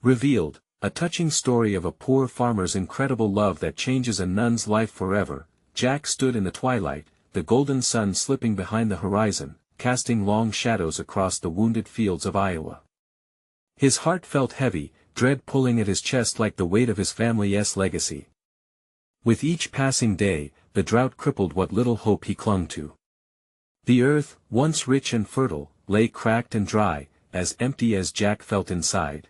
Revealed, a touching story of a poor farmer's incredible love that changes a nun's life forever. Jack stood in the twilight, the golden sun slipping behind the horizon, casting long shadows across the wounded fields of Iowa. His heart felt heavy, dread pulling at his chest like the weight of his family's legacy. With each passing day, the drought crippled what little hope he clung to. The earth, once rich and fertile, lay cracked and dry, as empty as Jack felt inside.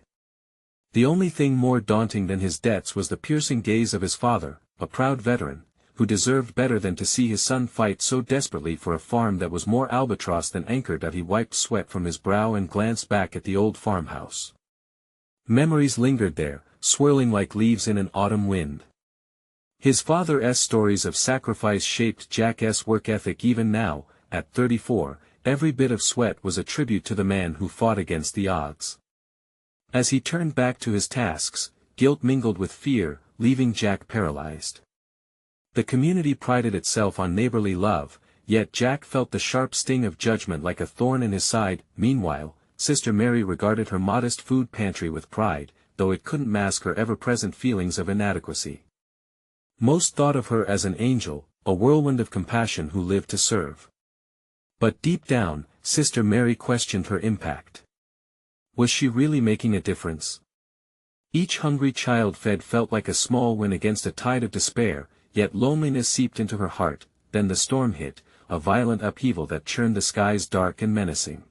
The only thing more daunting than his debts was the piercing gaze of his father, a proud veteran, who deserved better than to see his son fight so desperately for a farm that was more albatross than anchor. He wiped sweat from his brow and glanced back at the old farmhouse. Memories lingered there, swirling like leaves in an autumn wind. His father's stories of sacrifice shaped Jack's work ethic. Even now, at 34, every bit of sweat was a tribute to the man who fought against the odds. As he turned back to his tasks, guilt mingled with fear, leaving Jack paralyzed. The community prided itself on neighborly love, yet Jack felt the sharp sting of judgment like a thorn in his side. Meanwhile, Sister Mary regarded her modest food pantry with pride, though it couldn't mask her ever-present feelings of inadequacy. Most thought of her as an angel, a whirlwind of compassion who lived to serve. But deep down, Sister Mary questioned her impact. Was she really making a difference? Each hungry child fed felt like a small win against a tide of despair, yet loneliness seeped into her heart. Then the storm hit, a violent upheaval that churned the skies dark and menacing.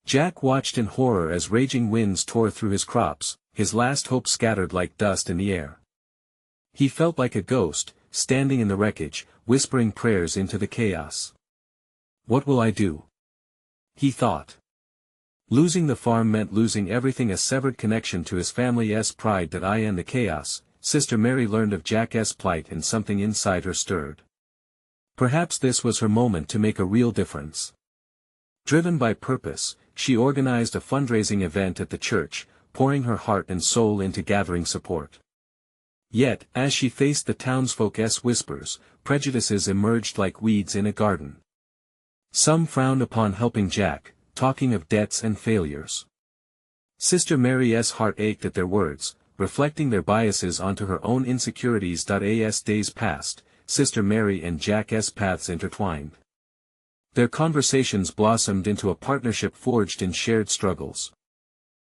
Jack watched in horror as raging winds tore through his crops, his last hope scattered like dust in the air. He felt like a ghost, standing in the wreckage, whispering prayers into the chaos. What will I do? He thought. Losing the farm meant losing everything, a severed connection to his family's pride. In the chaos, Sister Mary learned of Jack's plight and something inside her stirred. Perhaps this was her moment to make a real difference. Driven by purpose, she organized a fundraising event at the church, pouring her heart and soul into gathering support. Yet, as she faced the townsfolk's whispers, prejudices emerged like weeds in a garden. Some frowned upon helping Jack, talking of debts and failures. Sister Mary's heart ached at their words, reflecting their biases onto her own insecurities. As days passed, Sister Mary and Jack's paths intertwined. Their conversations blossomed into a partnership forged in shared struggles.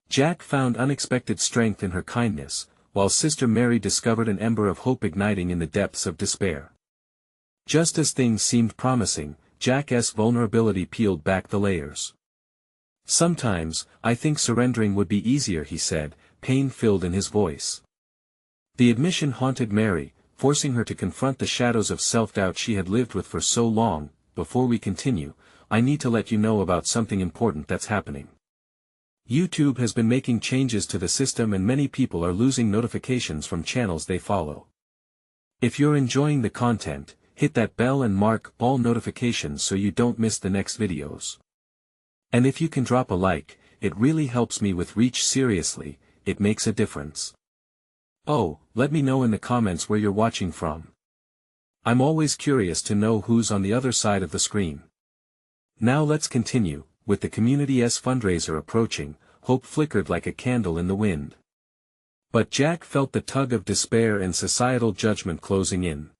Jack found unexpected strength in her kindness, while Sister Mary discovered an ember of hope igniting in the depths of despair. Just as things seemed promising, Jack's vulnerability peeled back the layers. Sometimes, I think surrendering would be easier, he said, pain filled in his voice. The admission haunted Mary, forcing her to confront the shadows of self-doubt she had lived with for so long. Before we continue, I need to let you know about something important that's happening. YouTube has been making changes to the system and many people are losing notifications from channels they follow. If you're enjoying the content, hit that bell and mark all notifications so you don't miss the next videos. And if you can drop a like, it really helps me with reach. Seriously, it makes a difference. Oh, let me know in the comments where you're watching from. I'm always curious to know who's on the other side of the screen. Now let's continue. With the community's fundraiser approaching, hope flickered like a candle in the wind. But Jack felt the tug of despair and societal judgment closing in.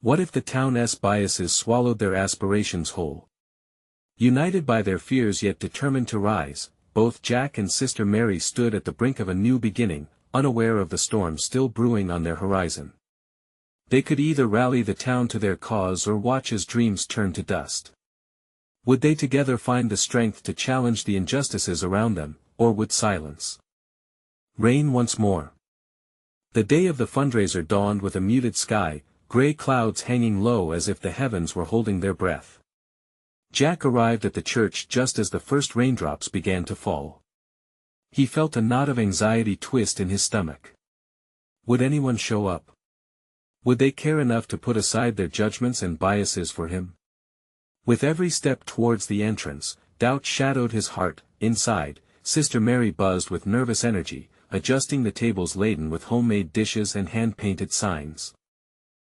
What if the town's biases swallowed their aspirations whole? United by their fears yet determined to rise, both Jack and Sister Mary stood at the brink of a new beginning, unaware of the storm still brewing on their horizon. They could either rally the town to their cause or watch as dreams turn to dust. Would they together find the strength to challenge the injustices around them, or would silence reign once more? The day of the fundraiser dawned with a muted sky, gray clouds hanging low as if the heavens were holding their breath. Jack arrived at the church just as the first raindrops began to fall. He felt a knot of anxiety twist in his stomach. Would anyone show up? Would they care enough to put aside their judgments and biases for him? With every step towards the entrance, doubt shadowed his heart. Inside, Sister Mary buzzed with nervous energy, adjusting the tables laden with homemade dishes and hand-painted signs.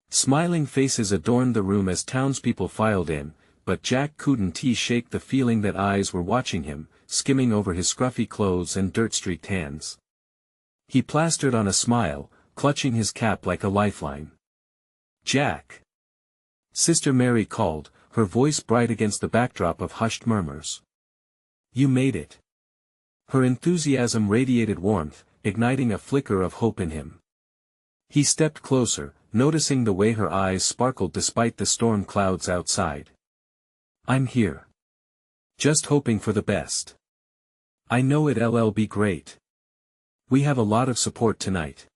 Smiling faces adorned the room as townspeople filed in, but Jack couldn't shake the feeling that eyes were watching him, skimming over his scruffy clothes and dirt-streaked hands. He plastered on a smile, clutching his cap like a lifeline. "Jack!" Sister Mary called, her voice bright against the backdrop of hushed murmurs. "You made it." Her enthusiasm radiated warmth, igniting a flicker of hope in him. He stepped closer, noticing the way her eyes sparkled despite the storm clouds outside. "I'm here. Just hoping for the best. I know it'll be great. We have a lot of support tonight."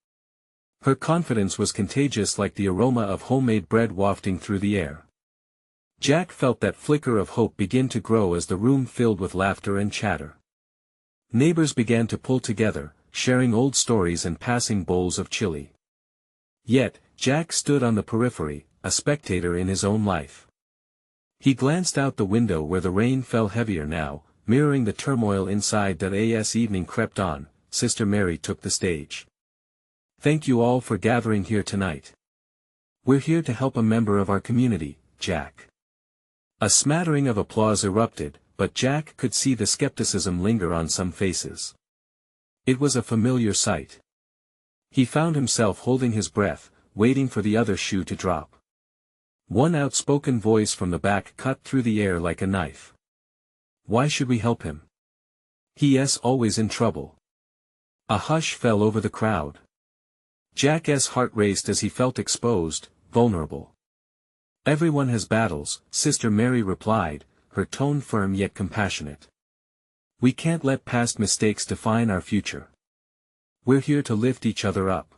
Her confidence was contagious like the aroma of homemade bread wafting through the air. Jack felt that flicker of hope begin to grow as the room filled with laughter and chatter. Neighbors began to pull together, sharing old stories and passing bowls of chili. Yet, Jack stood on the periphery, a spectator in his own life. He glanced out the window where the rain fell heavier now, mirroring the turmoil inside. As evening crept on, Sister Mary took the stage. "Thank you all for gathering here tonight. We're here to help a member of our community, Jack." A smattering of applause erupted, but Jack could see the skepticism linger on some faces. It was a familiar sight. He found himself holding his breath, waiting for the other shoe to drop. One outspoken voice from the back cut through the air like a knife. "Why should we help him? He's always in trouble." A hush fell over the crowd. Jack's heart raced as he felt exposed, vulnerable. "Everyone has battles," Sister Mary replied, her tone firm yet compassionate. "We can't let past mistakes define our future. We're here to lift each other up."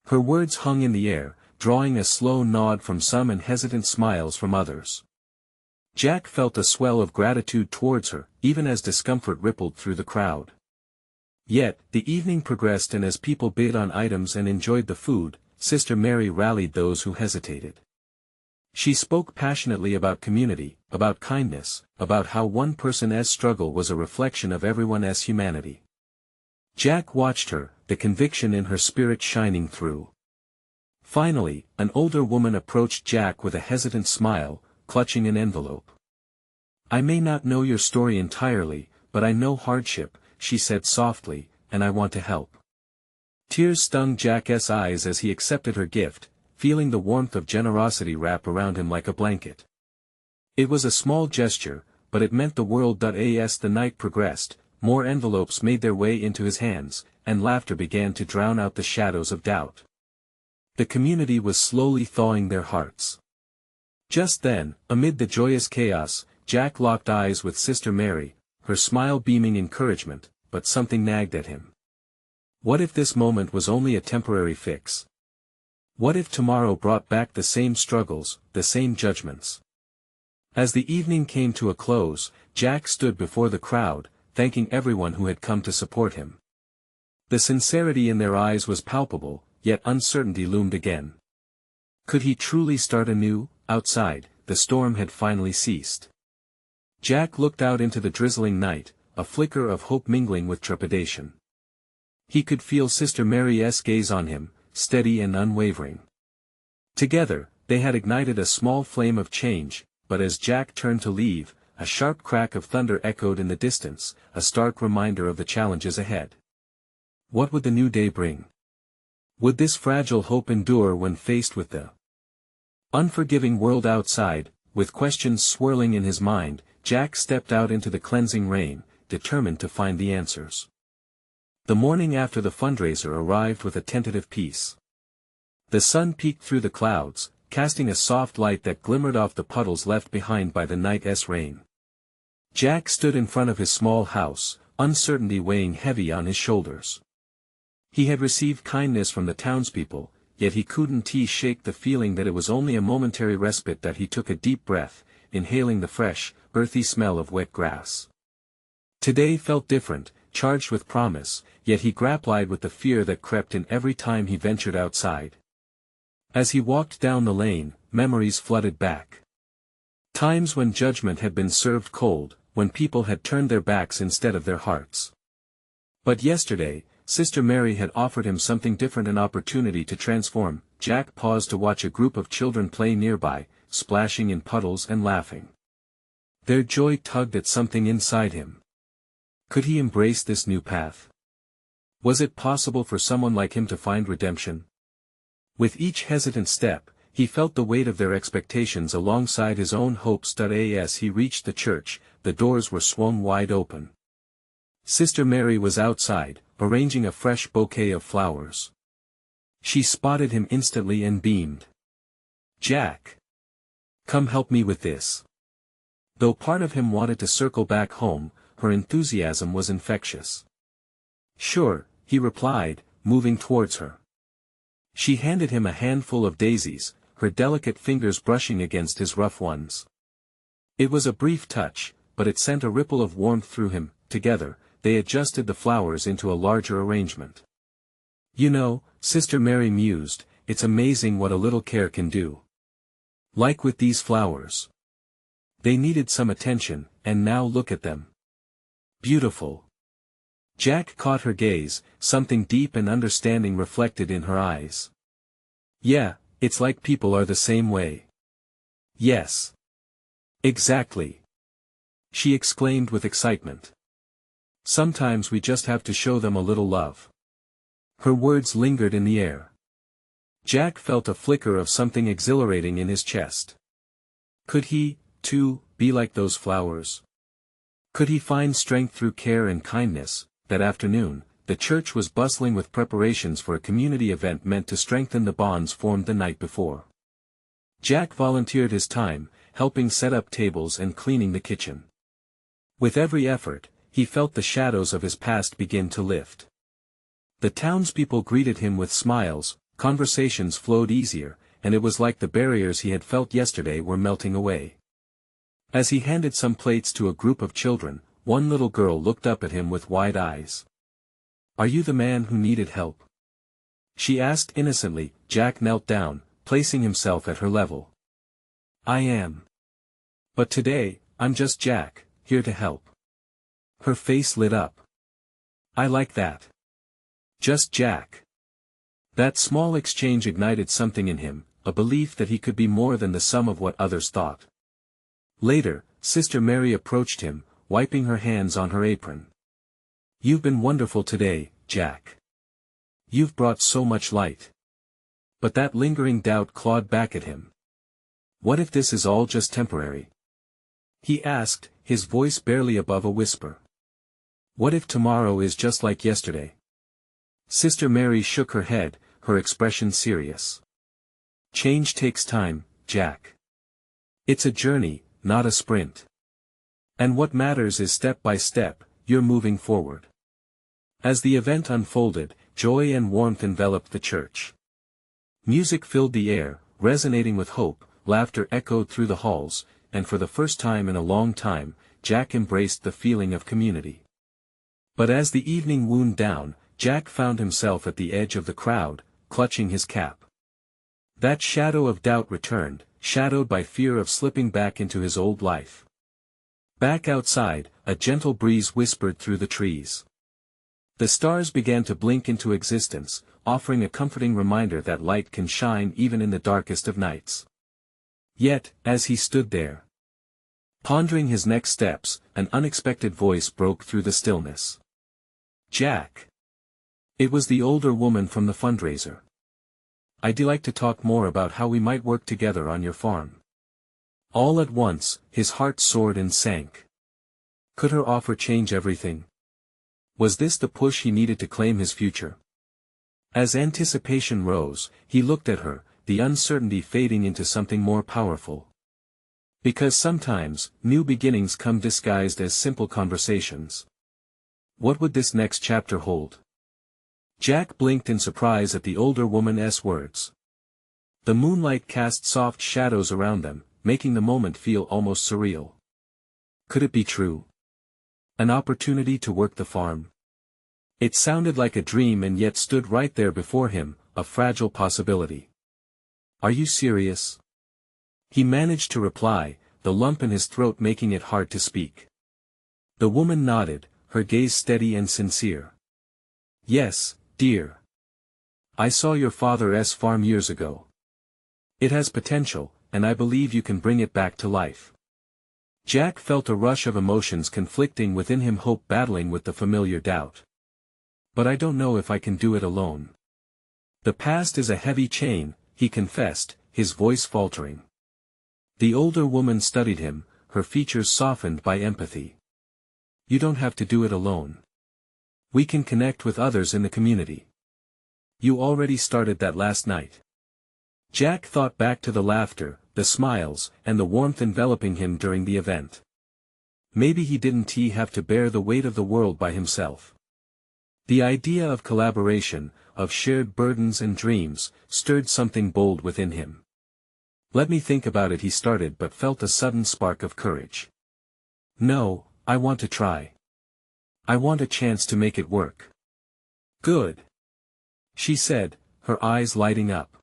Her words hung in the air, drawing a slow nod from some and hesitant smiles from others. Jack felt a swell of gratitude towards her, even as discomfort rippled through the crowd. Yet, the evening progressed, and as people bid on items and enjoyed the food, Sister Mary rallied those who hesitated. She spoke passionately about community, about kindness, about how one person's struggle was a reflection of everyone's humanity. Jack watched her, the conviction in her spirit shining through. Finally, an older woman approached Jack with a hesitant smile, clutching an envelope. "I may not know your story entirely, but I know hardship," she said softly, "and I want to help." Tears stung Jack's eyes as he accepted her gift, feeling the warmth of generosity wrap around him like a blanket. It was a small gesture, but it meant the world. As the night progressed, more envelopes made their way into his hands, and laughter began to drown out the shadows of doubt. The community was slowly thawing their hearts. Just then, amid the joyous chaos, Jack locked eyes with Sister Mary, her smile beaming encouragement, but something nagged at him. What if this moment was only a temporary fix? What if tomorrow brought back the same struggles, the same judgments? As the evening came to a close, Jack stood before the crowd, thanking everyone who had come to support him. The sincerity in their eyes was palpable, yet uncertainty loomed again. Could he truly start anew? Outside, the storm had finally ceased. Jack looked out into the drizzling night, a flicker of hope mingling with trepidation. He could feel Sister Mary's gaze on him, steady and unwavering. Together, they had ignited a small flame of change, but as Jack turned to leave, a sharp crack of thunder echoed in the distance, a stark reminder of the challenges ahead. What would the new day bring? Would this fragile hope endure when faced with the unforgiving world outside? With questions swirling in his mind, Jack stepped out into the cleansing rain, determined to find the answers. The morning after the fundraiser arrived with a tentative peace. The sun peeked through the clouds, casting a soft light that glimmered off the puddles left behind by the night's rain. Jack stood in front of his small house, uncertainty weighing heavy on his shoulders. He had received kindness from the townspeople, yet he couldn't shake the feeling that it was only a momentary respite. That he took a deep breath, inhaling the fresh, earthy smell of wet grass. Today felt different, charged with promise, yet he grappled with the fear that crept in every time he ventured outside. As he walked down the lane, memories flooded back. Times when judgment had been served cold, when people had turned their backs instead of their hearts. But yesterday, Sister Mary had offered him something different, an opportunity to transform. Jack paused to watch a group of children play nearby, splashing in puddles and laughing. Their joy tugged at something inside him. Could he embrace this new path? Was it possible for someone like him to find redemption? With each hesitant step, he felt the weight of their expectations alongside his own hopes. As he reached the church, the doors were swung wide open. Sister Mary was outside, arranging a fresh bouquet of flowers. She spotted him instantly and beamed. "Jack! Come help me with this." Though part of him wanted to circle back home, her enthusiasm was infectious. "Sure," he replied, moving towards her. She handed him a handful of daisies, her delicate fingers brushing against his rough ones. It was a brief touch, but it sent a ripple of warmth through him. Together, they adjusted the flowers into a larger arrangement. "You know," Sister Mary mused, "it's amazing what a little care can do. Like with these flowers. They needed some attention, and now look at them. Beautiful." Jack caught her gaze, something deep and understanding reflected in her eyes. "Yeah, it's like people are the same way." "Yes. Exactly," she exclaimed with excitement. "Sometimes we just have to show them a little love." Her words lingered in the air. Jack felt a flicker of something exhilarating in his chest. Could he, too, be like those flowers? Could he find strength through care and kindness? That afternoon, the church was bustling with preparations for a community event meant to strengthen the bonds formed the night before. Jack volunteered his time, helping set up tables and cleaning the kitchen. With every effort, he felt the shadows of his past begin to lift. The townspeople greeted him with smiles, conversations flowed easier, and it was like the barriers he had felt yesterday were melting away. As he handed some plates to a group of children, one little girl looked up at him with wide eyes. "Are you the man who needed help?" she asked innocently. Jack knelt down, placing himself at her level. "I am. But today, I'm just Jack, here to help." Her face lit up. "I like that. Just Jack." That small exchange ignited something in him, a belief that he could be more than the sum of what others thought. Later, Sister Mary approached him, wiping her hands on her apron. "You've been wonderful today, Jack. You've brought so much light." But that lingering doubt clawed back at him. "What if this is all just temporary?" he asked, his voice barely above a whisper. "What if tomorrow is just like yesterday?" Sister Mary shook her head, her expression serious. "Change takes time, Jack. It's a journey, not a sprint. And what matters is step by step, you're moving forward." As the event unfolded, joy and warmth enveloped the church. Music filled the air, resonating with hope, laughter echoed through the halls, and for the first time in a long time, Jack embraced the feeling of community. But as the evening wound down, Jack found himself at the edge of the crowd, clutching his cap. That shadow of doubt returned, shadowed by fear of slipping back into his old life. Back outside, a gentle breeze whispered through the trees. The stars began to blink into existence, offering a comforting reminder that light can shine even in the darkest of nights. Yet, as he stood there, pondering his next steps, an unexpected voice broke through the stillness. "Jack." It was the older woman from the fundraiser. "I'd like to talk more about how we might work together on your farm." All at once, his heart soared and sank. Could her offer change everything? Was this the push he needed to claim his future? As anticipation rose, he looked at her, the uncertainty fading into something more powerful. Because sometimes, new beginnings come disguised as simple conversations. What would this next chapter hold? Jack blinked in surprise at the older woman's words. The moonlight cast soft shadows around them, making the moment feel almost surreal. Could it be true? An opportunity to work the farm? It sounded like a dream and yet stood right there before him, a fragile possibility. "Are you serious?" he managed to reply, the lump in his throat making it hard to speak. The woman nodded, her gaze steady and sincere. "Yes, dear. I saw your father's farm years ago. It has potential, and I believe you can bring it back to life." Jack felt a rush of emotions conflicting within him, hope battling with the familiar doubt. But I don't know if I can do it alone. The past is a heavy chain, he confessed, his voice faltering. The older woman studied him, her features softened by empathy. You don't have to do it alone. We can connect with others in the community. You already started that last night. Jack thought back to the laughter, the smiles, and the warmth enveloping him during the event. Maybe he didn't have to bear the weight of the world by himself. The idea of collaboration, of shared burdens and dreams, stirred something bold within him. Let me think about it, he started, but felt a sudden spark of courage. No, I want to try. I want a chance to make it work. Good. She said, her eyes lighting up.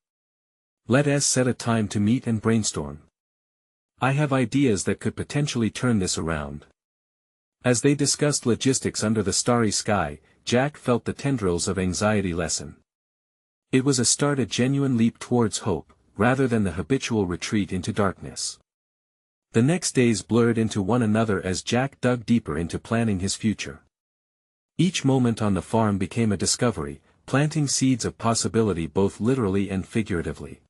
Let's set a time to meet and brainstorm. I have ideas that could potentially turn this around. As they discussed logistics under the starry sky, Jack felt the tendrils of anxiety lessen. It was a genuine leap towards hope, rather than the habitual retreat into darkness. The next days blurred into one another as Jack dug deeper into planning his future. Each moment on the farm became a discovery, planting seeds of possibility both literally and figuratively.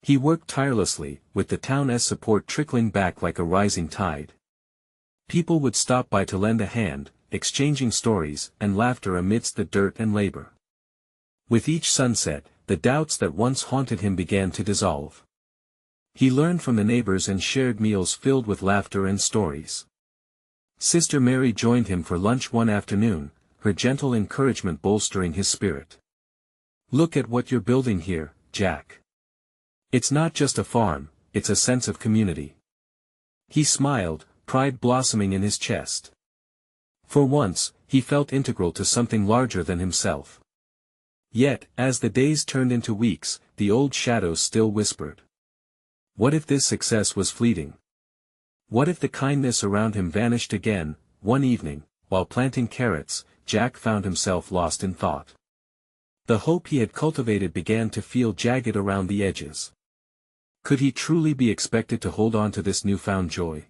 He worked tirelessly, with the town's support trickling back like a rising tide. People would stop by to lend a hand, exchanging stories and laughter amidst the dirt and labor. With each sunset, the doubts that once haunted him began to dissolve. He learned from the neighbors and shared meals filled with laughter and stories. Sister Mary joined him for lunch one afternoon, her gentle encouragement bolstering his spirit. Look at what you're building here, Jack. It's not just a farm, it's a sense of community. He smiled, pride blossoming in his chest. For once, he felt integral to something larger than himself. Yet, as the days turned into weeks, the old shadows still whispered. What if this success was fleeting? What if the kindness around him vanished again? One evening, while planting carrots, Jack found himself lost in thought. The hope he had cultivated began to feel jagged around the edges. Could he truly be expected to hold on to this newfound joy?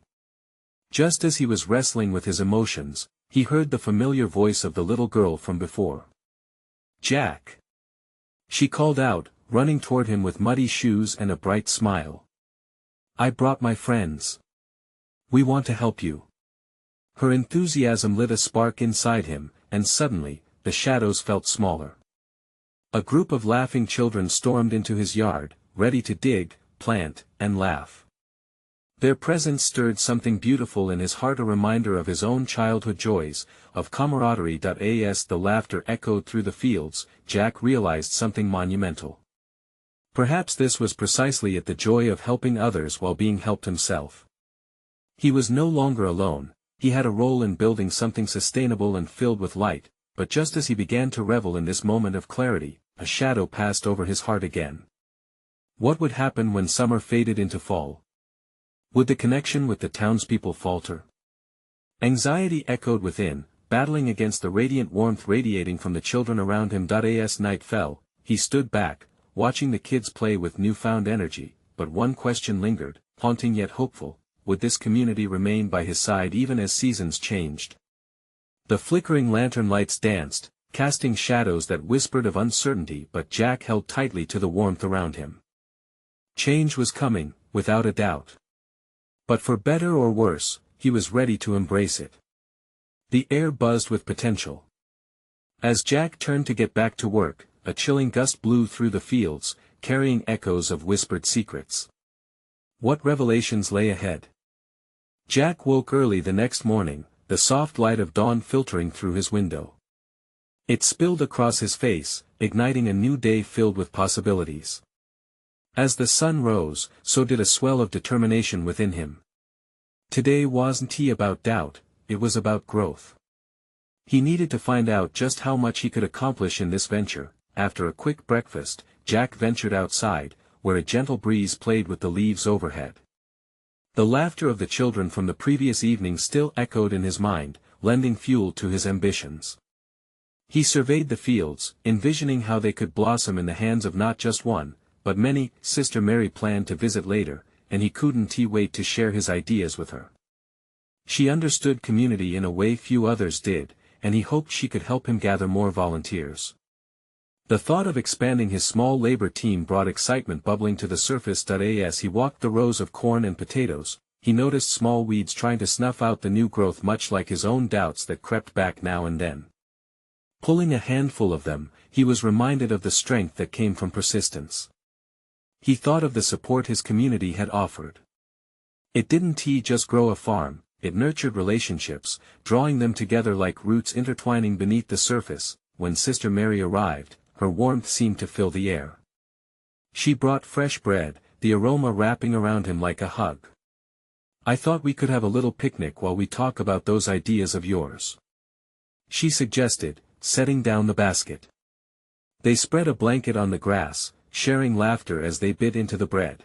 Just as he was wrestling with his emotions, he heard the familiar voice of the little girl from before. Jack! She called out, running toward him with muddy shoes and a bright smile. I brought my friends. We want to help you. Her enthusiasm lit a spark inside him, and suddenly, the shadows felt smaller. A group of laughing children stormed into his yard, ready to dig, plant, and laugh. Their presence stirred something beautiful in his heart, a reminder of his own childhood joys, of camaraderie. As the laughter echoed through the fields, Jack realized something monumental. Perhaps this was precisely it, the joy of helping others while being helped himself. He was no longer alone, he had a role in building something sustainable and filled with light, but just as he began to revel in this moment of clarity, a shadow passed over his heart again. What would happen when summer faded into fall? Would the connection with the townspeople falter? Anxiety echoed within, battling against the radiant warmth radiating from the children around him. As night fell, he stood back, watching the kids play with newfound energy, but one question lingered, haunting yet hopeful: would this community remain by his side even as seasons changed? The flickering lantern lights danced, casting shadows that whispered of uncertainty, but Jack held tightly to the warmth around him. Change was coming, without a doubt. But for better or worse, he was ready to embrace it. The air buzzed with potential. As Jack turned to get back to work, a chilling gust blew through the fields, carrying echoes of whispered secrets. What revelations lay ahead? Jack woke early the next morning, the soft light of dawn filtering through his window. It spilled across his face, igniting a new day filled with possibilities. As the sun rose, so did a swell of determination within him. Today wasn't about doubt, it was about growth. He needed to find out just how much he could accomplish in this venture. After a quick breakfast, Jack ventured outside, where a gentle breeze played with the leaves overhead. The laughter of the children from the previous evening still echoed in his mind, lending fuel to his ambitions. He surveyed the fields, envisioning how they could blossom in the hands of not just one, but many. Sister Mary planned to visit later, and he couldn't wait to share his ideas with her. She understood community in a way few others did, and he hoped she could help him gather more volunteers. The thought of expanding his small labor team brought excitement bubbling to the surface. As he walked the rows of corn and potatoes, he noticed small weeds trying to snuff out the new growth, much like his own doubts that crept back now and then. Pulling a handful of them, he was reminded of the strength that came from persistence. He thought of the support his community had offered. It didn't just grow a farm, it nurtured relationships, drawing them together like roots intertwining beneath the surface. When Sister Mary arrived, her warmth seemed to fill the air. She brought fresh bread, the aroma wrapping around him like a hug. "I thought we could have a little picnic while we talk about those ideas of yours," she suggested, setting down the basket. They spread a blanket on the grass, sharing laughter as they bit into the bread.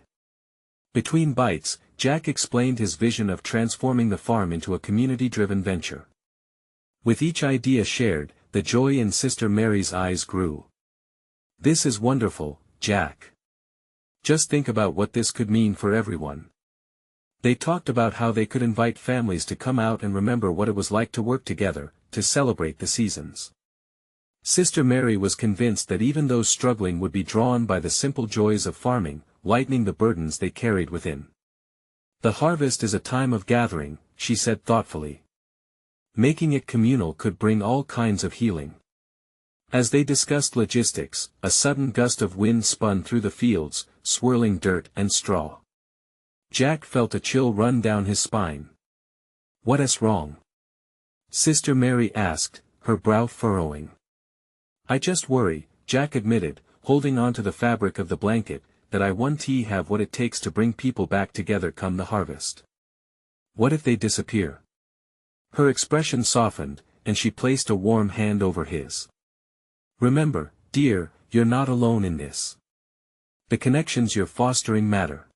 Between bites, Jack explained his vision of transforming the farm into a community-driven venture. With each idea shared, the joy in Sister Mary's eyes grew. "This is wonderful, Jack. Just think about what this could mean for everyone." They talked about how they could invite families to come out and remember what it was like to work together, to celebrate the seasons. Sister Mary was convinced that even those struggling would be drawn by the simple joys of farming, lightening the burdens they carried within. "The harvest is a time of gathering," she said thoughtfully. "Making it communal could bring all kinds of healing." As they discussed logistics, a sudden gust of wind spun through the fields, swirling dirt and straw. Jack felt a chill run down his spine. "What's wrong?" Sister Mary asked, her brow furrowing. "I just worry," Jack admitted, holding on to the fabric of the blanket, "that I won't have what it takes to bring people back together come the harvest. What if they disappear?" Her expression softened, and she placed a warm hand over his. "Remember, dear, you're not alone in this. The connections you're fostering matter.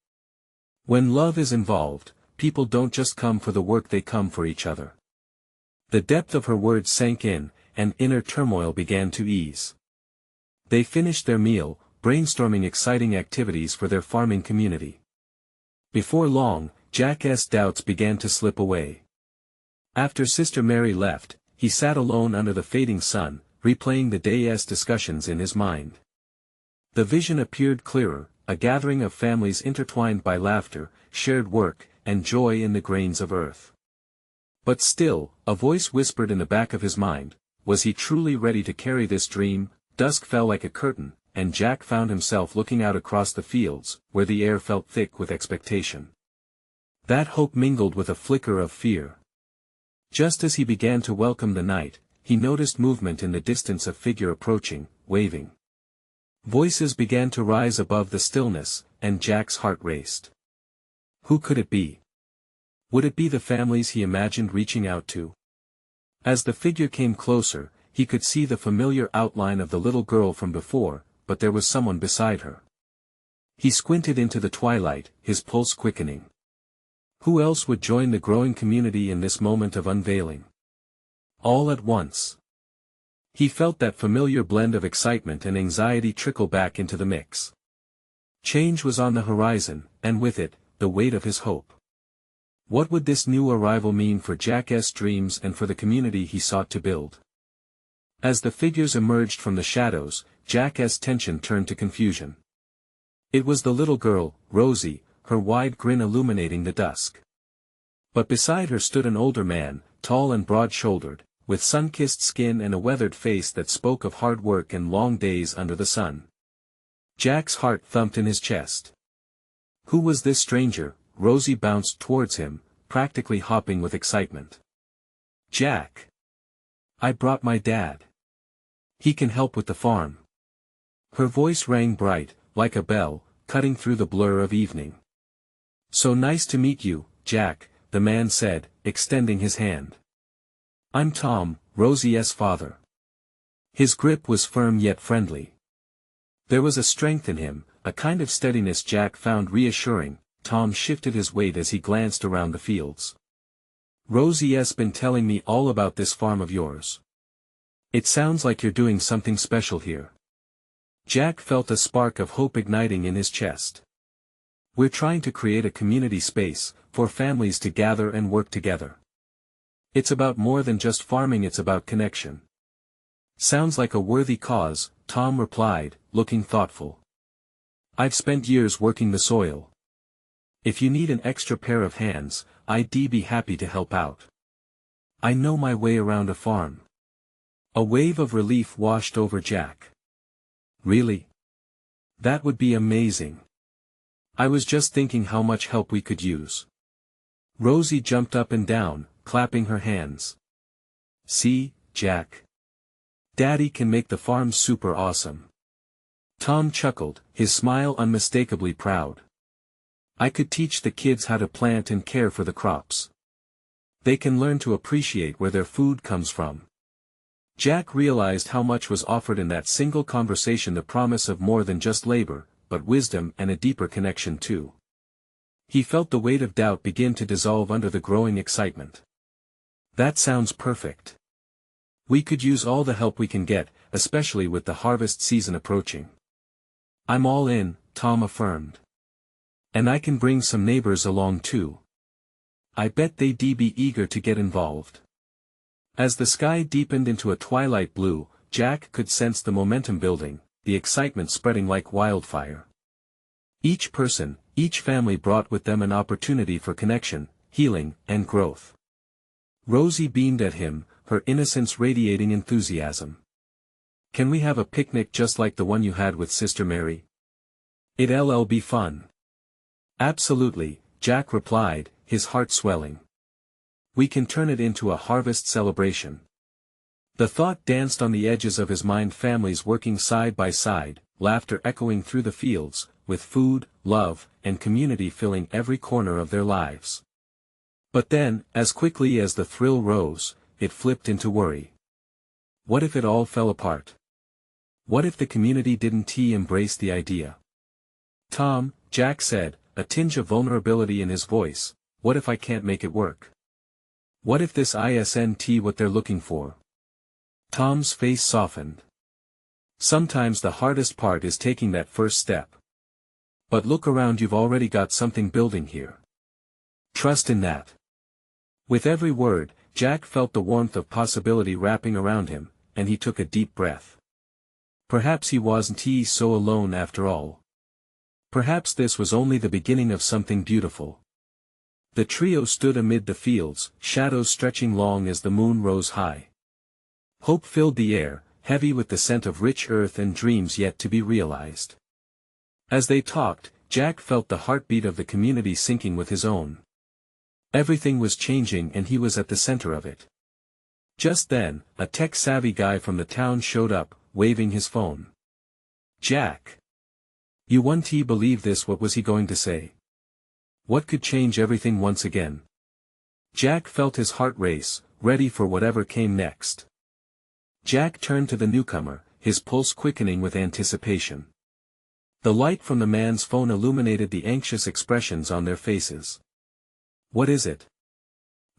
When love is involved, people don't just come for the work, they come for each other." The depth of her words sank in, and inner turmoil began to ease. They finished their meal, brainstorming exciting activities for their farming community. Before long, Jack's doubts began to slip away. After Sister Mary left, he sat alone under the fading sun, replaying the day's discussions in his mind. The vision appeared clearer, a gathering of families intertwined by laughter, shared work, and joy in the grains of earth. But still, a voice whispered in the back of his mind, was he truly ready to carry this dream? Dusk fell like a curtain, and Jack found himself looking out across the fields, where the air felt thick with expectation. That hope mingled with a flicker of fear. Just as he began to welcome the night, he noticed movement in the distance, a figure approaching, waving. Voices began to rise above the stillness, and Jack's heart raced. Who could it be? Would it be the families he imagined reaching out to? As the figure came closer, he could see the familiar outline of the little girl from before, but there was someone beside her. He squinted into the twilight, his pulse quickening. Who else would join the growing community in this moment of unveiling? All at once, he felt that familiar blend of excitement and anxiety trickle back into the mix. Change was on the horizon, and with it, the weight of his hope. What would this new arrival mean for Jack's dreams and for the community he sought to build? As the figures emerged from the shadows, Jack's tension turned to confusion. It was the little girl, Rosie, her wide grin illuminating the dusk. But beside her stood an older man, tall and broad-shouldered, with sun-kissed skin and a weathered face that spoke of hard work and long days under the sun. Jack's heart thumped in his chest. Who was this stranger? Rosie bounced towards him, practically hopping with excitement. "Jack! I brought my dad. He can help with the farm." Her voice rang bright, like a bell, cutting through the blur of evening. "So nice to meet you, Jack," the man said, extending his hand. "I'm Tom, Rosie's father." His grip was firm yet friendly. There was a strength in him, a kind of steadiness Jack found reassuring. Tom shifted his weight as he glanced around the fields. "Rosie's been telling me all about this farm of yours. It sounds like you're doing something special here." Jack felt a spark of hope igniting in his chest. "We're trying to create a community space, for families to gather and work together. It's about more than just farming, it's about connection. Sounds like a worthy cause, Tom replied, looking thoughtful. I've spent years working the soil. If you need an extra pair of hands, I'd be happy to help out. I know my way around a farm. A wave of relief washed over Jack. Really? That would be amazing. I was just thinking how much help we could use. Rosie jumped up and down, clapping her hands. See, Jack. Daddy can make the farm super awesome. Tom chuckled, his smile unmistakably proud. I could teach the kids how to plant and care for the crops. They can learn to appreciate where their food comes from. Jack realized how much was offered in that single conversation, the promise of more than just labor, but wisdom and a deeper connection too. He felt the weight of doubt begin to dissolve under the growing excitement. That sounds perfect. We could use all the help we can get, especially with the harvest season approaching. I'm all in, Tom affirmed. And I can bring some neighbors along too. I bet they'd be eager to get involved. As the sky deepened into a twilight blue, Jack could sense the momentum building, the excitement spreading like wildfire. Each person, each family brought with them an opportunity for connection, healing, and growth. Rosie beamed at him, her innocence radiating enthusiasm. Can we have a picnic just like the one you had with Sister Mary? It'll be fun. Absolutely, Jack replied, his heart swelling. We can turn it into a harvest celebration. The thought danced on the edges of his mind, families working side by side, laughter echoing through the fields, with food, love, and community filling every corner of their lives. But then, as quickly as the thrill rose, it flipped into worry. What if it all fell apart? What if the community didn't embrace the idea? Tom, Jack said, a tinge of vulnerability in his voice, what if I can't make it work? What if this isn't what they're looking for? Tom's face softened. Sometimes the hardest part is taking that first step. But look around, you've already got something building here. Trust in that. With every word, Jack felt the warmth of possibility wrapping around him, and he took a deep breath. Perhaps he wasn't so alone after all. Perhaps this was only the beginning of something beautiful. The trio stood amid the fields, shadows stretching long as the moon rose high. Hope filled the air, heavy with the scent of rich earth and dreams yet to be realized. As they talked, Jack felt the heartbeat of the community syncing with his own. Everything was changing and he was at the center of it. Just then, a tech-savvy guy from the town showed up, waving his phone. Jack! You won't believe this. What was he going to say? What could change everything once again? Jack felt his heart race, ready for whatever came next. Jack turned to the newcomer, his pulse quickening with anticipation. The light from the man's phone illuminated the anxious expressions on their faces. What is it?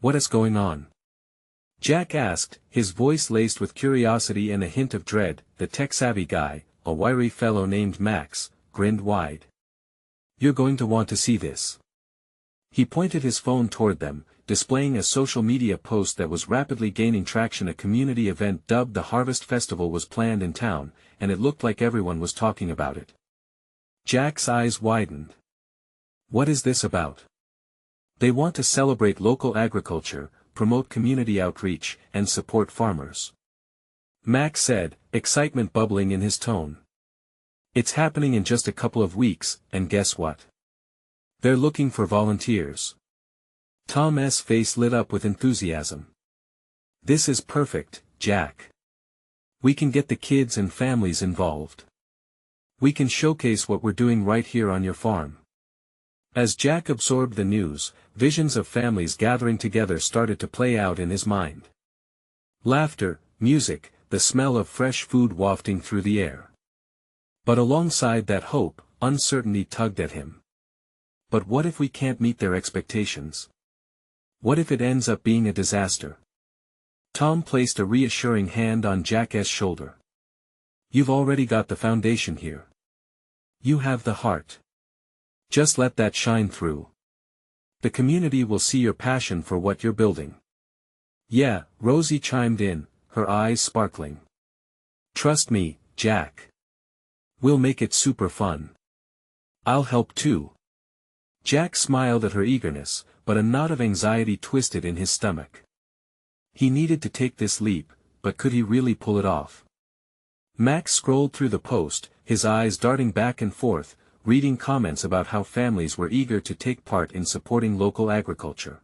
What is going on? Jack asked, his voice laced with curiosity and a hint of dread. The tech-savvy guy, a wiry fellow named Max, grinned wide. You're going to want to see this. He pointed his phone toward them, displaying a social media post that was rapidly gaining traction. A community event dubbed the Harvest Festival was planned in town, and it looked like everyone was talking about it. Jack's eyes widened. What is this about? They want to celebrate local agriculture, promote community outreach, and support farmers. Max said, excitement bubbling in his tone. It's happening in just a couple of weeks, and guess what? They're looking for volunteers. Tom's face lit up with enthusiasm. This is perfect, Jack. We can get the kids and families involved. We can showcase what we're doing right here on your farm. As Jack absorbed the news, visions of families gathering together started to play out in his mind. Laughter, music, the smell of fresh food wafting through the air. But alongside that hope, uncertainty tugged at him. But what if we can't meet their expectations? What if it ends up being a disaster? Tom placed a reassuring hand on Jack's shoulder. You've already got the foundation here. You have the heart. Just let that shine through. The community will see your passion for what you're building. Yeah, Rosie chimed in, her eyes sparkling. Trust me, Jack. We'll make it super fun. I'll help too. Jack smiled at her eagerness, but a knot of anxiety twisted in his stomach. He needed to take this leap, but could he really pull it off? Max scrolled through the post, his eyes darting back and forth, reading comments about how families were eager to take part in supporting local agriculture.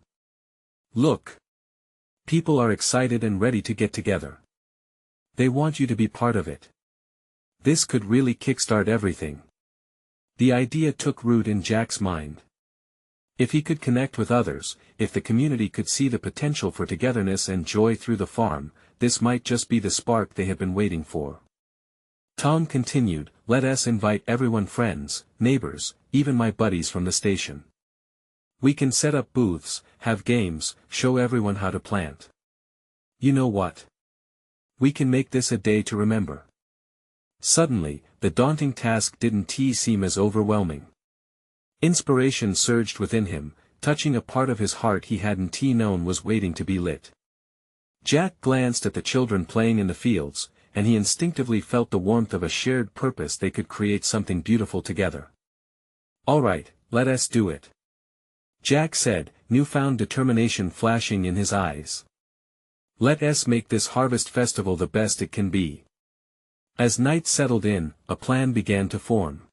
Look! People are excited and ready to get together. They want you to be part of it. This could really kickstart everything. The idea took root in Jack's mind. If he could connect with others, if the community could see the potential for togetherness and joy through the farm, this might just be the spark they have been waiting for. Tom continued, let us invite everyone, friends, neighbors, even my buddies from the station. We can set up booths, have games, show everyone how to plant. You know what? We can make this a day to remember. Suddenly, the daunting task didn't seem as overwhelming. Inspiration surged within him, touching a part of his heart he hadn't known was waiting to be lit. Jack glanced at the children playing in the fields, and he instinctively felt the warmth of a shared purpose. They could create something beautiful together. All right, let us do it. Jack said, newfound determination flashing in his eyes. Let us make this harvest festival the best it can be. As night settled in, a plan began to form.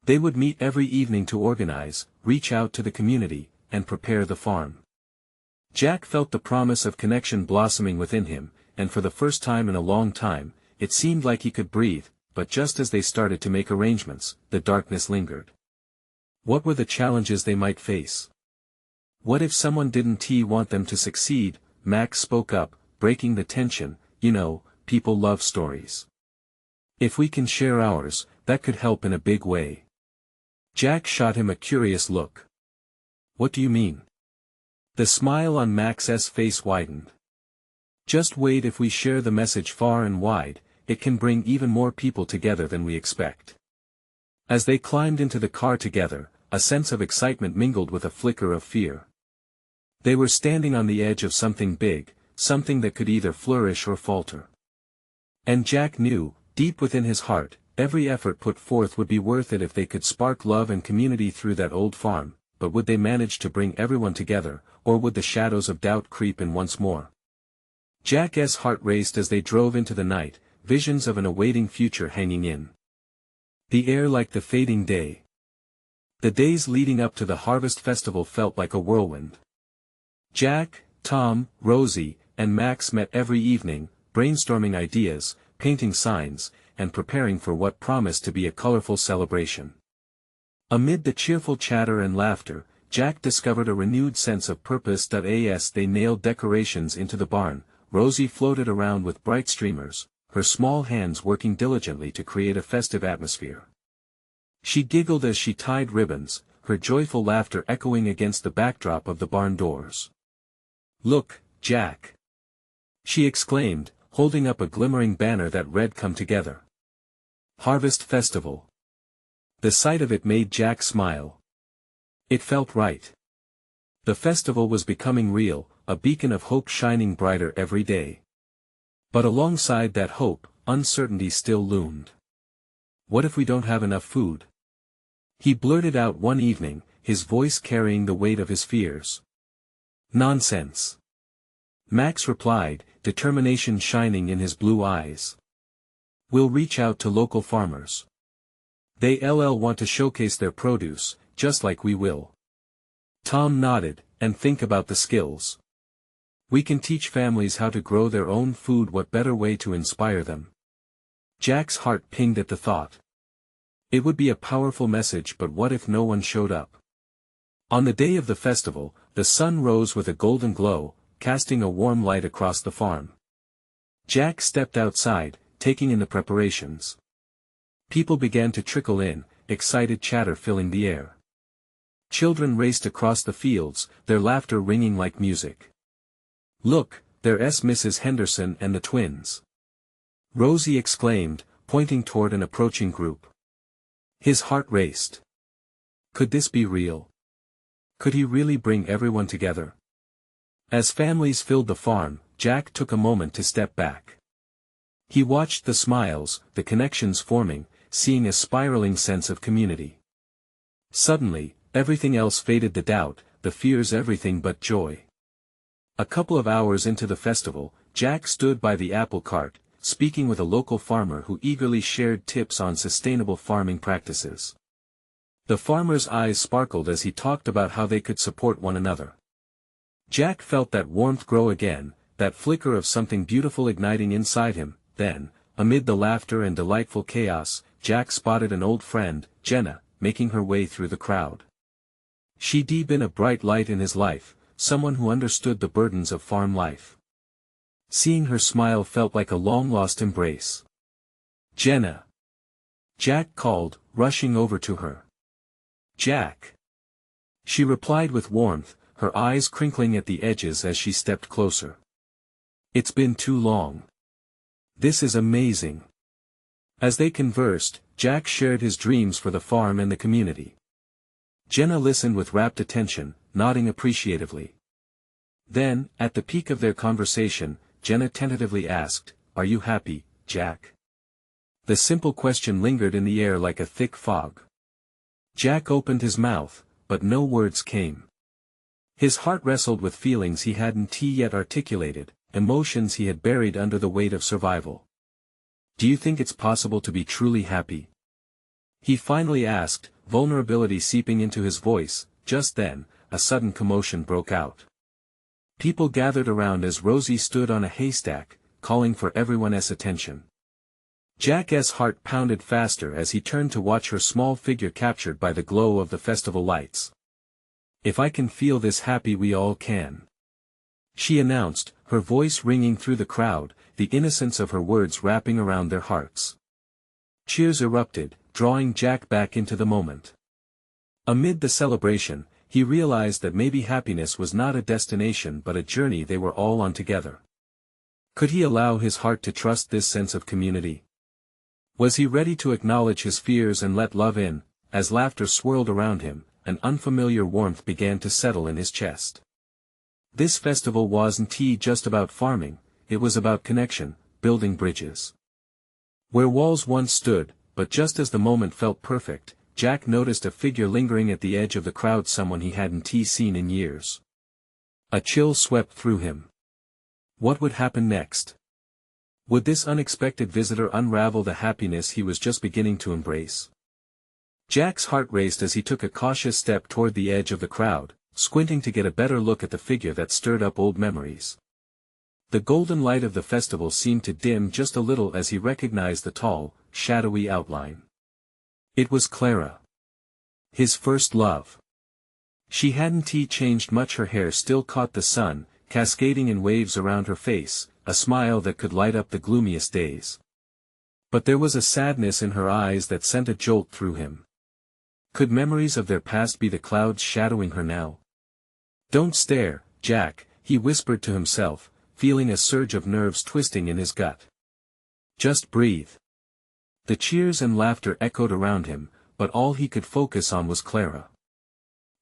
They would meet every evening to organize, reach out to the community, and prepare the farm. Jack felt the promise of connection blossoming within him, and for the first time in a long time, it seemed like he could breathe, but just as they started to make arrangements, the darkness lingered. What were the challenges they might face? What if someone didn't want them to succeed? Max spoke up, breaking the tension. You know, people love stories. If we can share ours, that could help in a big way. Jack shot him a curious look. What do you mean? The smile on Max's face widened. Just wait, if we share the message far and wide, it can bring even more people together than we expect. As they climbed into the car together, a sense of excitement mingled with a flicker of fear. They were standing on the edge of something big, something that could either flourish or falter. And Jack knew, deep within his heart, every effort put forth would be worth it if they could spark love and community through that old farm, but would they manage to bring everyone together, or would the shadows of doubt creep in once more? Jack's heart raced as they drove into the night, visions of an awaiting future hanging in the air like the fading day. The days leading up to the harvest festival felt like a whirlwind. Jack, Tom, Rosie, and Max met every evening, brainstorming ideas, painting signs, and preparing for what promised to be a colorful celebration. Amid the cheerful chatter and laughter, Jack discovered a renewed sense of purpose. As they nailed decorations into the barn, Rosie floated around with bright streamers, her small hands working diligently to create a festive atmosphere. She giggled as she tied ribbons, her joyful laughter echoing against the backdrop of the barn doors. Look, Jack! She exclaimed, holding up a glimmering banner that read, "Come together. Harvest Festival." The sight of it made Jack smile. It felt right. The festival was becoming real, a beacon of hope shining brighter every day. But alongside that hope, uncertainty still loomed. What if we don't have enough food? He blurted out one evening, his voice carrying the weight of his fears. Nonsense. Max replied, determination shining in his blue eyes. We'll reach out to local farmers. They want to showcase their produce, just like we will. Tom nodded, and think about the skills. We can teach families how to grow their own food. What better way to inspire them? Jack's heart pinged at the thought. It would be a powerful message, but what if no one showed up? On the day of the festival, the sun rose with a golden glow, casting a warm light across the farm. Jack stepped outside, taking in the preparations. People began to trickle in, excited chatter filling the air. Children raced across the fields, their laughter ringing like music. Look, there's Mrs. Henderson and the twins. Rosie exclaimed, pointing toward an approaching group. His heart raced. Could this be real? Could he really bring everyone together? As families filled the farm, Jack took a moment to step back. He watched the smiles, the connections forming, seeing a spiraling sense of community. Suddenly, everything else faded: the doubt, the fears, everything but joy. A couple of hours into the festival, Jack stood by the apple cart, speaking with a local farmer who eagerly shared tips on sustainable farming practices. The farmer's eyes sparkled as he talked about how they could support one another. Jack felt that warmth grow again, that flicker of something beautiful igniting inside him. Then, amid the laughter and delightful chaos, Jack spotted an old friend, Jenna, making her way through the crowd. She'd been a bright light in his life, someone who understood the burdens of farm life. Seeing her smile felt like a long-lost embrace. "Jenna!" Jack called, rushing over to her. "Jack!" She replied with warmth, her eyes crinkling at the edges as she stepped closer. "It's been too long. This is amazing." As they conversed, Jack shared his dreams for the farm and the community. Jenna listened with rapt attention, nodding appreciatively. Then, at the peak of their conversation, Jenna tentatively asked, "Are you happy, Jack?" The simple question lingered in the air like a thick fog. Jack opened his mouth, but no words came. His heart wrestled with feelings he hadn't yet articulated, emotions he had buried under the weight of survival. "Do you think it's possible to be truly happy?" he finally asked, vulnerability seeping into his voice. Just then, a sudden commotion broke out. People gathered around as Rosie stood on a haystack, calling for everyone's attention. Jack's heart pounded faster as he turned to watch her small figure captured by the glow of the festival lights. "If I can feel this happy, we all can," she announced, her voice ringing through the crowd, the innocence of her words wrapping around their hearts. Cheers erupted, drawing Jack back into the moment. Amid the celebration, he realized that maybe happiness was not a destination but a journey they were all on together. Could he allow his heart to trust this sense of community? Was he ready to acknowledge his fears and let love in? As laughter swirled around him, an unfamiliar warmth began to settle in his chest. This festival wasn't just about farming, it was about connection, building bridges. Where walls once stood, but just as the moment felt perfect, Jack noticed a figure lingering at the edge of the crowd, someone he hadn't seen in years. A chill swept through him. What would happen next? Would this unexpected visitor unravel the happiness he was just beginning to embrace? Jack's heart raced as he took a cautious step toward the edge of the crowd, squinting to get a better look at the figure that stirred up old memories. The golden light of the festival seemed to dim just a little as he recognized the tall, shadowy outline. It was Clara. His first love. She hadn't changed much, her hair still caught the sun, cascading in waves around her face, a smile that could light up the gloomiest days. But there was a sadness in her eyes that sent a jolt through him. Could memories of their past be the clouds shadowing her now? "Don't stare, Jack," he whispered to himself, feeling a surge of nerves twisting in his gut. "Just breathe." The cheers and laughter echoed around him, but all he could focus on was Clara.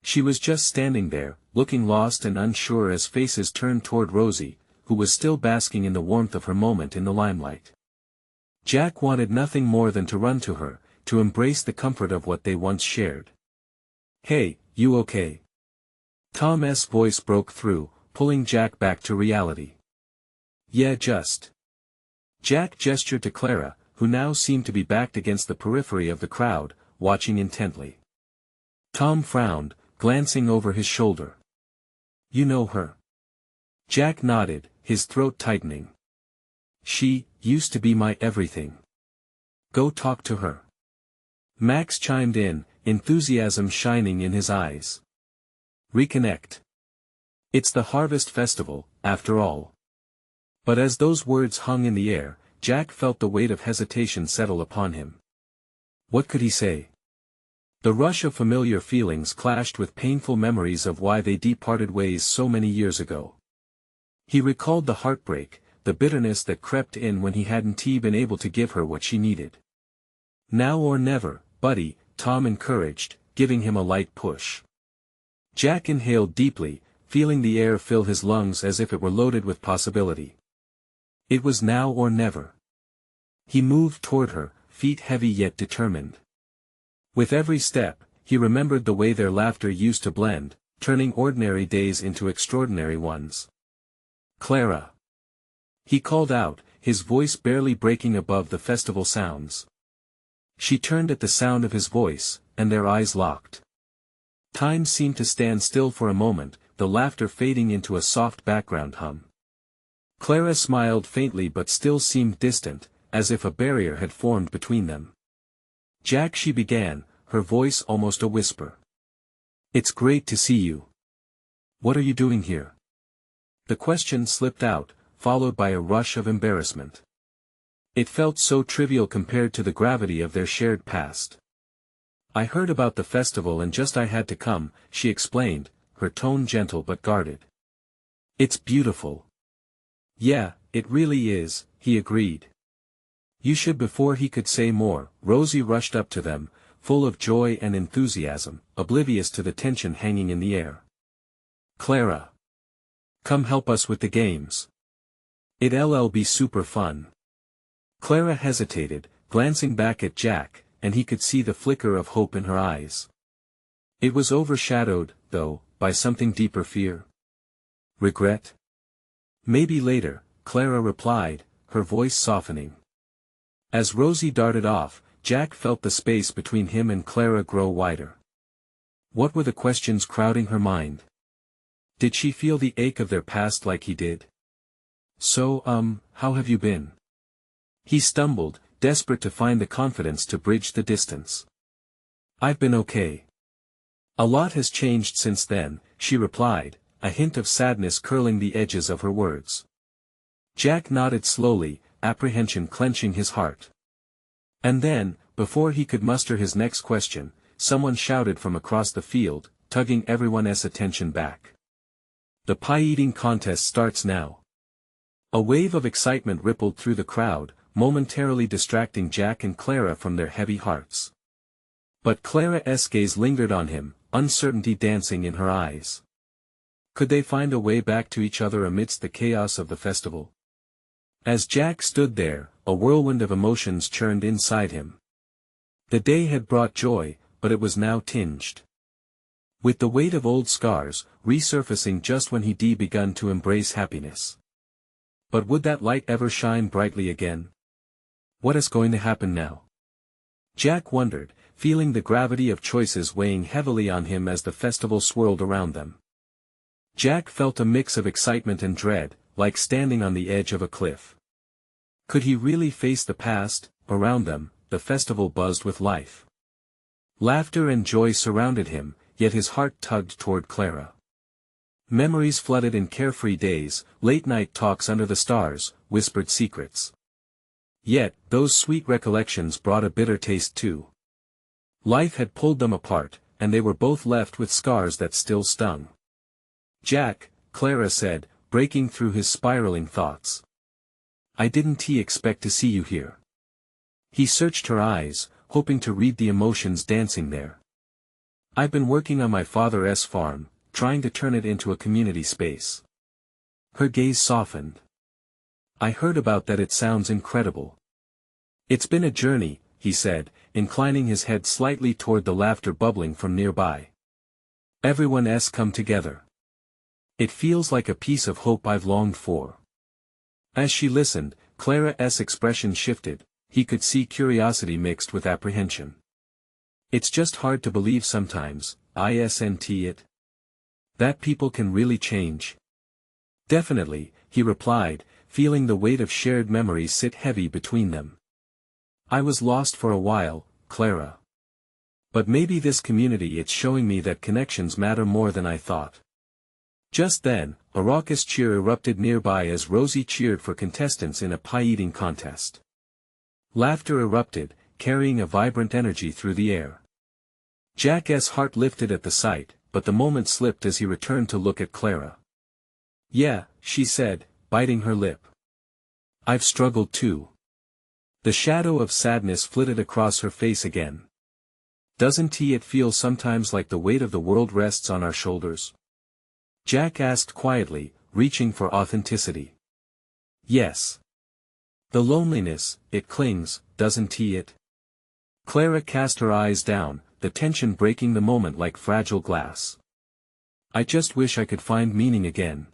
She was just standing there, looking lost and unsure as faces turned toward Rosie, who was still basking in the warmth of her moment in the limelight. Jack wanted nothing more than to run to her, to embrace the comfort of what they once shared. "Hey, you okay?" Tom's voice broke through, pulling Jack back to reality. "Yeah, just." Jack gestured to Clara, who now seemed to be backed against the periphery of the crowd, watching intently. Tom frowned, glancing over his shoulder. "You know her?" Jack nodded, his throat tightening. "She used to be my everything." "Go talk to her." Max chimed in, enthusiasm shining in his eyes. "Reconnect. It's the Harvest Festival, after all." But as those words hung in the air, Jack felt the weight of hesitation settle upon him. What could he say? The rush of familiar feelings clashed with painful memories of why they departed ways so many years ago. He recalled the heartbreak, the bitterness that crept in when he hadn't been able to give her what she needed. "Now or never, buddy," Tom encouraged, giving him a light push. Jack inhaled deeply, feeling the air fill his lungs as if it were loaded with possibility. It was now or never. He moved toward her, feet heavy yet determined. With every step, he remembered the way their laughter used to blend, turning ordinary days into extraordinary ones. "Clara!" he called out, his voice barely breaking above the festival sounds. She turned at the sound of his voice, and their eyes locked. Time seemed to stand still for a moment, the laughter fading into a soft background hum. Clara smiled faintly but still seemed distant, as if a barrier had formed between them. "Jack," she began, her voice almost a whisper. "It's great to see you. What are you doing here?" The question slipped out, followed by a rush of embarrassment. It felt so trivial compared to the gravity of their shared past. "I heard about the festival and I had to come," she explained, her tone gentle but guarded. "It's beautiful." "Yeah, it really is," he agreed. "You should." Before he could say more, Rosie rushed up to them, full of joy and enthusiasm, oblivious to the tension hanging in the air. "Clara! Come help us with the games. It'll be super fun." Clara hesitated, glancing back at Jack, and he could see the flicker of hope in her eyes. It was overshadowed, though, by something deeper: fear. Regret? "Maybe later," Clara replied, her voice softening. As Rosie darted off, Jack felt the space between him and Clara grow wider. What were the questions crowding her mind? Did she feel the ache of their past like he did? "So, how have you been?" he stumbled, desperate to find the confidence to bridge the distance. "I've been okay. A lot has changed since then," she replied, a hint of sadness curling the edges of her words. Jack nodded slowly, apprehension clenching his heart. And then, before he could muster his next question, someone shouted from across the field, tugging everyone's attention back. "The pie-eating contest starts now." A wave of excitement rippled through the crowd, momentarily distracting Jack and Clara from their heavy hearts. But Clara's gaze lingered on him, uncertainty dancing in her eyes. Could they find a way back to each other amidst the chaos of the festival? As Jack stood there, a whirlwind of emotions churned inside him. The day had brought joy, but it was now tinged with the weight of old scars, resurfacing just when he'd begun to embrace happiness. But would that light ever shine brightly again? What is going to happen now? Jack wondered, feeling the gravity of choices weighing heavily on him as the festival swirled around them. Jack felt a mix of excitement and dread, like standing on the edge of a cliff. Could he really face the past? Around them, the festival buzzed with life. Laughter and joy surrounded him, yet his heart tugged toward Clara. Memories flooded in carefree days, late-night talks under the stars, whispered secrets. Yet, those sweet recollections brought a bitter taste too. Life had pulled them apart, and they were both left with scars that still stung. "Jack," Clara said, breaking through his spiraling thoughts. "I didn't expect to see you here." He searched her eyes, hoping to read the emotions dancing there. "I've been working on my father's farm, trying to turn it into a community space." Her gaze softened. "I heard about that. It sounds incredible." "It's been a journey," he said, inclining his head slightly toward the laughter bubbling from nearby. "Everyone's come together. It feels like a piece of hope I've longed for." As she listened, Clara's expression shifted, he could see curiosity mixed with apprehension. "It's just hard to believe sometimes, isn't it? That people can really change." "Definitely," he replied, feeling the weight of shared memories sit heavy between them. "I was lost for a while, Clara. But maybe this community it's showing me that connections matter more than I thought." Just then, a raucous cheer erupted nearby as Rosie cheered for contestants in a pie-eating contest. Laughter erupted, carrying a vibrant energy through the air. Jack's heart lifted at the sight, but the moment slipped as he returned to look at Clara. "Yeah," she said, biting her lip. "I've struggled too." The shadow of sadness flitted across her face again. "Doesn't it feel sometimes like the weight of the world rests on our shoulders?" Jack asked quietly, reaching for authenticity. Yes. The loneliness, it clings, doesn't it? Clara cast her eyes down, the tension breaking the moment like fragile glass. I just wish I could find meaning again.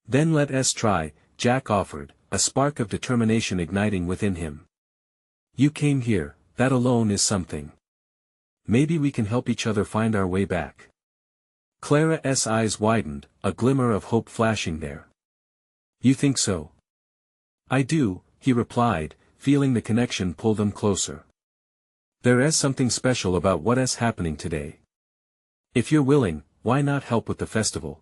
Then let us try, Jack offered, a spark of determination igniting within him. You came here, that alone is something. Maybe we can help each other find our way back. Clara's eyes widened, a glimmer of hope flashing there. You think so? I do, he replied, feeling the connection pull them closer. There is something special about what is happening today. If you're willing, why not help with the festival?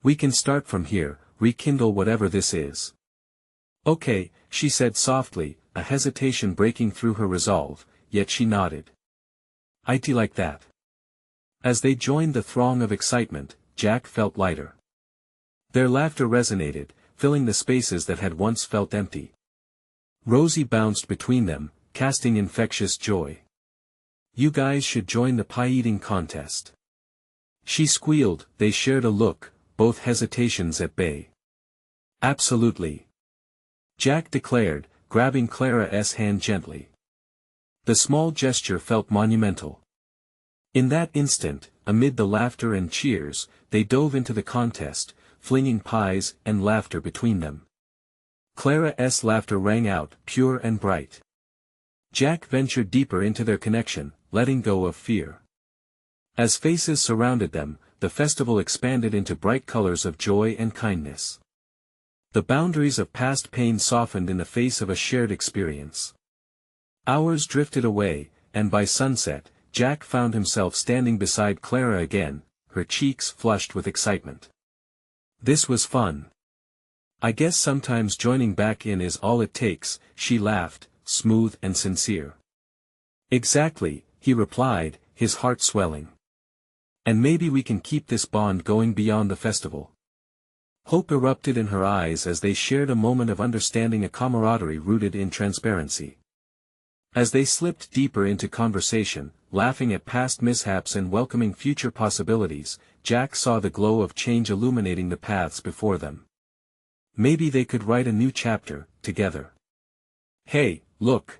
We can start from here, rekindle whatever this is. Okay, she said softly, a hesitation breaking through her resolve, yet she nodded. I'd like that. As they joined the throng of excitement, Jack felt lighter. Their laughter resonated, filling the spaces that had once felt empty. Rosie bounced between them, casting infectious joy. You guys should join the pie-eating contest. She squealed, they shared a look, both hesitations at bay. Absolutely. Jack declared, grabbing Clara's hand gently. The small gesture felt monumental. In that instant, amid the laughter and cheers, they dove into the contest, flinging pies and laughter between them. Clara's laughter rang out, pure and bright. Jack ventured deeper into their connection, letting go of fear. As faces surrounded them, the festival expanded into bright colors of joy and kindness. The boundaries of past pain softened in the face of a shared experience. Hours drifted away, and by sunset, Jack found himself standing beside Clara again, her cheeks flushed with excitement. This was fun. I guess sometimes joining back in is all it takes, she laughed, smooth and sincere. Exactly, he replied, his heart swelling. And maybe we can keep this bond going beyond the festival. Hope erupted in her eyes as they shared a moment of understanding, a camaraderie rooted in transparency. As they slipped deeper into conversation, laughing at past mishaps and welcoming future possibilities, Jack saw the glow of change illuminating the paths before them. Maybe they could write a new chapter, together. Hey, look!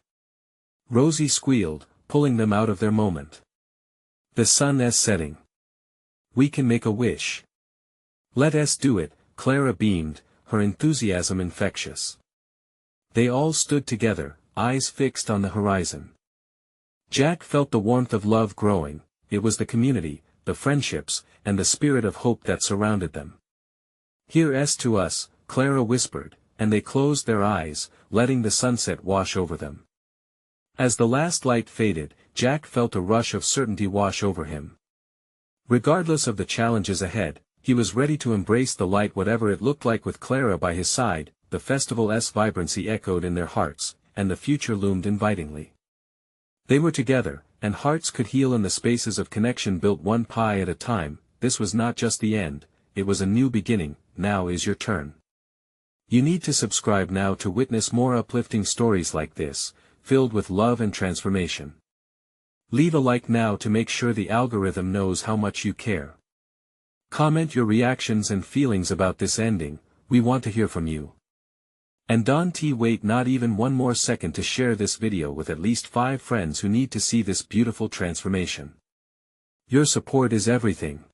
Rosie squealed, pulling them out of their moment. The sun is setting. We can make a wish. Let us do it, Clara beamed, her enthusiasm infectious. They all stood together, eyes fixed on the horizon. Jack felt the warmth of love growing. It was the community, the friendships, and the spirit of hope that surrounded them. Here's to us, Clara whispered, and they closed their eyes, letting the sunset wash over them. As the last light faded, Jack felt a rush of certainty wash over him. Regardless of the challenges ahead, he was ready to embrace the light whatever it looked like. With Clara by his side, the festival's vibrancy echoed in their hearts, and the future loomed invitingly. They were together, and hearts could heal in the spaces of connection built one pie at a time. This was not just the end, it was a new beginning. Now is your turn. You need to subscribe now to witness more uplifting stories like this, filled with love and transformation. Leave a like now to make sure the algorithm knows how much you care. Comment your reactions and feelings about this ending, we want to hear from you. And don't wait not even one more second to share this video with at least 5 friends who need to see this beautiful transformation. Your support is everything.